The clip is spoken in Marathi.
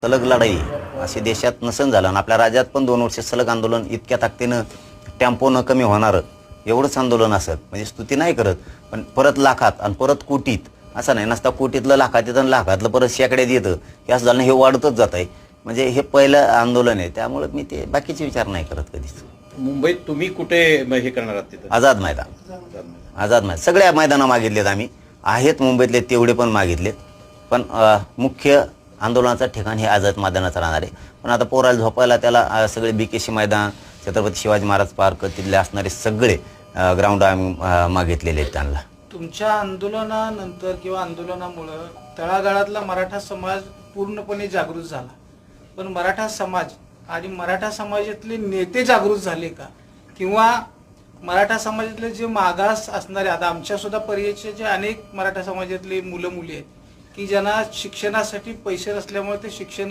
सलग लढाई अशी देशात नसन झालं आणि आपल्या राज्यात पण 2 वर्ष सलग आंदोलन इतक्या ताकदीनं टेम्पो न कमी होणारं एवढंच आंदोलन असत. म्हणजे स्तुती नाही करत, पण परत लाखात आणि परत कोटीत असं नाही. नसता कोटीतलं लाखात येतं आणि लाखातलं परत शेकड्यात येतं, हे असं झालं हे वाढतच जात आहे. म्हणजे हे पहिलं आंदोलन आहे, त्यामुळे मी ते बाकीचे विचार नाही करत कधीच. मुंबईत तुम्ही कुठे हे करणार आहात तिथं? आझाद मैदान सगळ्या मैदानं मागितलेत आम्ही, आहेत मुंबईतले तेवढे पण मागितलेत, पण मुख्य आंदोलनाचं ठिकाण हे आझाद मैदानाच राहणार आहे. पण आता पोराला झोपायला त्याला सगळे बीकेसी मैदान, छत्रपती शिवाजी महाराज पार्क तिथले असणारे सगळे ग्राउंड आम्ही मागितलेले आहेत त्यांना. तुमच्या आंदोलनानंतर किंवा आंदोलनामुळं तळागाळातला मराठा समाज पूर्णपणे जागृत झाला, पण मराठा समाज आणि मराठा समाजातले नेते जागृत झाले का? किंवा मराठा समाजातले जे मागास असणारे, आता आमच्या सुद्धा परिचयाचे जे अनेक मराठा समाजातले मुलं मुली आहेत की ज्यांना शिक्षणासाठी पैसे नसल्यामुळे ते शिक्षण